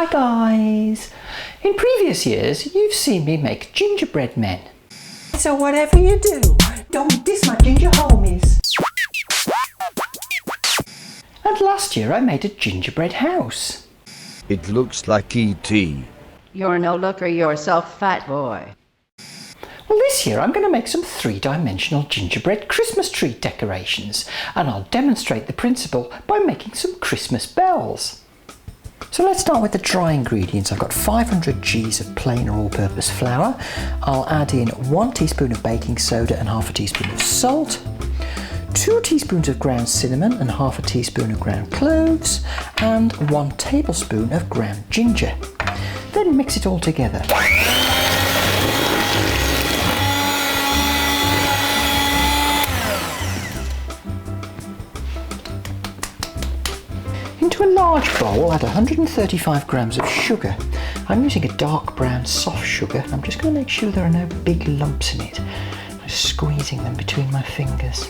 Hi guys! In previous years you've seen me make gingerbread men. So whatever you do, don't diss my ginger homies. And last year I made a gingerbread house. It looks like E.T. You're no looker yourself, fat boy. Well, this year I'm going to make some three-dimensional gingerbread Christmas tree decorations, and I'll demonstrate the principle by making some Christmas bells. So let's start with the dry ingredients. I've got 500 G's of plain or all-purpose flour. I'll add in 1 teaspoon of baking soda and half a teaspoon of salt, 2 teaspoons of ground cinnamon and half a teaspoon of ground cloves, and 1 tablespoon of ground ginger. Then mix it all together. Into a large bowl, add 135 grams of sugar. I'm using a dark brown soft sugar. I'm just going to make sure there are no big lumps in it. I'm squeezing them between my fingers.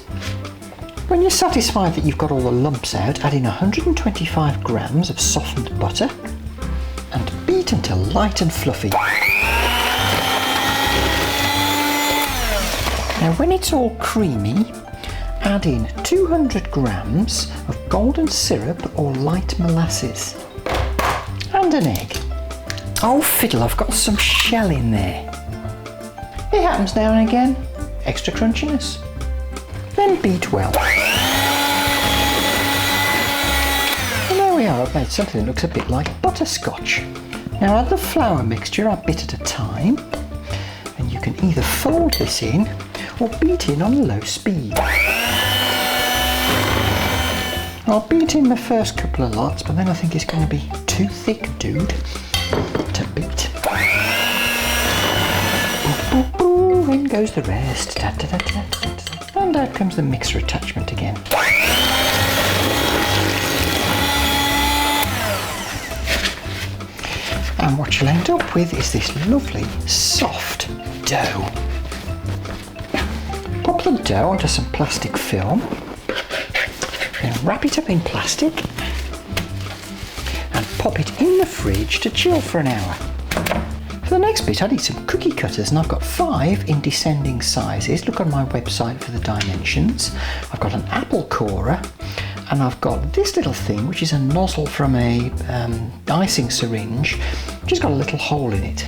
When you're satisfied that you've got all the lumps out, add in 125 grams of softened butter and beat until light and fluffy. Now when it's all creamy, add in 200 grams of golden syrup or light molasses and an egg. Oh fiddle, I've got some shell in there. It happens now and again, extra crunchiness. Then beat well. And there we are, I've made something that looks a bit like butterscotch. Now add the flour mixture a bit at a time, and you can either fold this in or beat in on low speed. I'll beat in the first couple of lots, but then I think it's going to be too thick, dude, to beat. Boo, boo, boo, in goes the rest. Da, da, da, da, da, da. And out comes the mixer attachment again. And what you'll end up with is this lovely, soft dough. Pop the dough onto some plastic film. Then wrap it up in plastic and pop it in the fridge to chill for an hour. For the next bit I need some cookie cutters, and I've got 5 in descending sizes. Look on my website for the dimensions. I've got an apple corer, and I've got this little thing which is a nozzle from a icing syringe, which has got a little hole in it.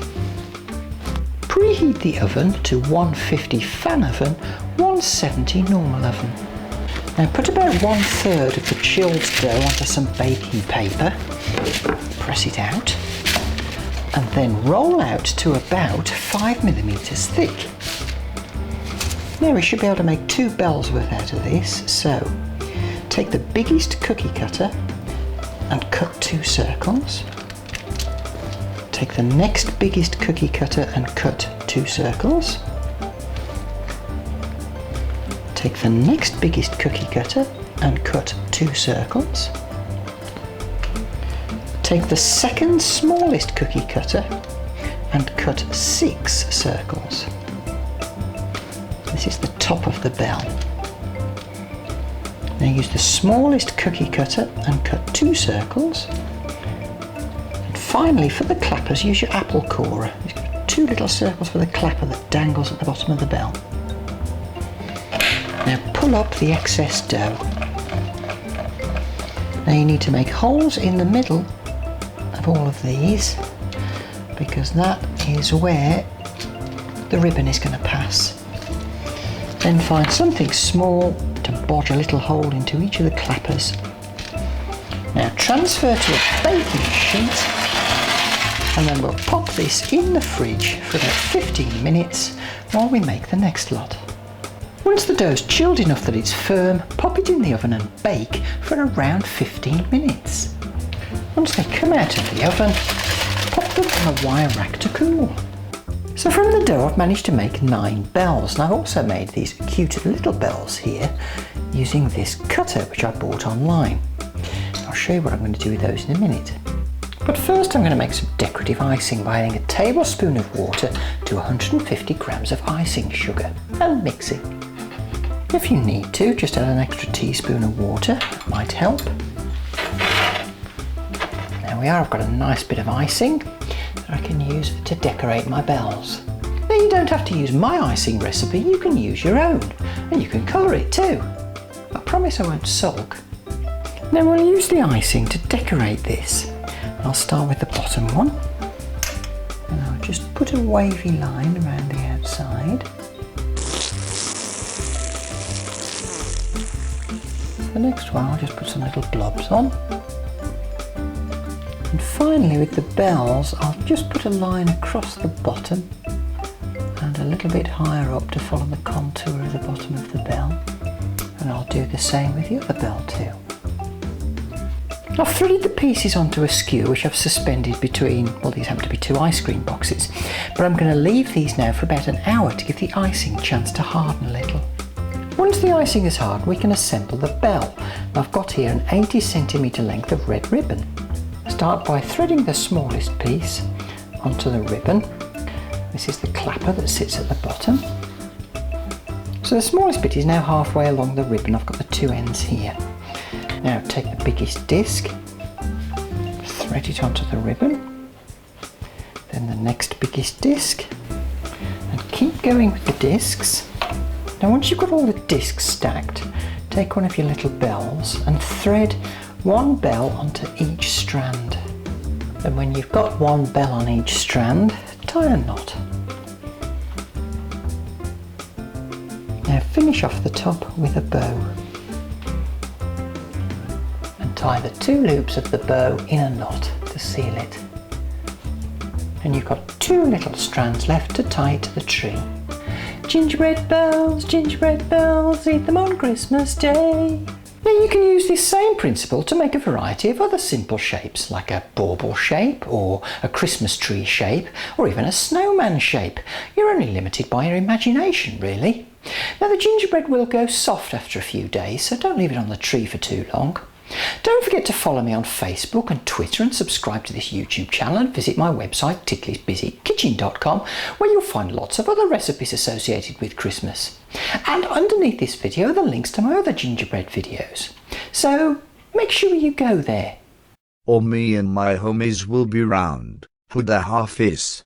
Preheat the oven to 150 fan oven, 170 normal oven. Now put about 1/3 of the chilled dough onto some baking paper, press it out, and then roll out to about 5mm thick. Now we should be able to make 2 bells worth out of this, so take the biggest cookie cutter and cut 2 circles. Take the next biggest cookie cutter and cut 2 circles. Take the next biggest cookie cutter and cut 2 circles. Take the second smallest cookie cutter and cut 6 circles. This is the top of the bell. Now use the smallest cookie cutter and cut 2 circles. And finally, for the clappers, use your apple corer. You've got 2 little circles for the clapper that dangles at the bottom of the bell. Now pull up the excess dough. Now you need to make holes in the middle of all of these, because that is where the ribbon is going to pass. Then find something small to bodge a little hole into each of the clappers. Now transfer to a baking sheet, and then we'll pop this in the fridge for about 15 minutes while we make the next lot. Once the dough's chilled enough that it's firm, pop it in the oven and bake for around 15 minutes. Once they come out of the oven, pop them on a wire rack to cool. So from the dough I've managed to make 9 bells, and I've also made these cute little bells here using this cutter which I bought online. I'll show you what I'm going to do with those in a minute. But first I'm going to make some decorative icing by adding a tablespoon of water to 150 grams of icing sugar and mix it. If you need to, just add an extra teaspoon of water, it might help. Now we are, I've got a nice bit of icing that I can use to decorate my bells. Now you don't have to use my icing recipe, you can use your own, and you can colour it too. I promise I won't sulk. Now we'll use the icing to decorate this. I'll start with the bottom one, and I'll just put a wavy line around the outside. The next one I'll just put some little blobs on. And finally with the bells I'll just put a line across the bottom and a little bit higher up to follow the contour of the bottom of the bell. And I'll do the same with the other bell too. I've threaded the pieces onto a skewer which I've suspended between, well, these happen to be 2 ice cream boxes, but I'm going to leave these now for about an hour to give the icing a chance to harden a little. Once the icing is hard, we can assemble the bell. I've got here an 80cm length of red ribbon. Start by threading the smallest piece onto the ribbon. This is the clapper that sits at the bottom. So the smallest bit is now halfway along the ribbon. I've got the 2 ends here. Now take the biggest disc, thread it onto the ribbon, then the next biggest disc, and keep going with the discs. Now once you've got all the discs stacked, take one of your little bells and thread 1 bell onto each strand. And when you've got 1 bell on each strand, tie a knot. Now finish off the top with a bow. Tie the 2 loops of the bow in a knot to seal it. And you've got 2 little strands left to tie to the tree. Gingerbread bells, eat them on Christmas Day. Now you can use this same principle to make a variety of other simple shapes, like a bauble shape, or a Christmas tree shape, or even a snowman shape. You're only limited by your imagination, really. Now the gingerbread will go soft after a few days, so don't leave it on the tree for too long. Don't forget to follow me on Facebook and Twitter and subscribe to this YouTube channel and visit my website titlisbusykitchen.com where you'll find lots of other recipes associated with Christmas. And underneath this video are the links to my other gingerbread videos. So make sure you go there. Or me and my homies will be round. Huda Hafiz.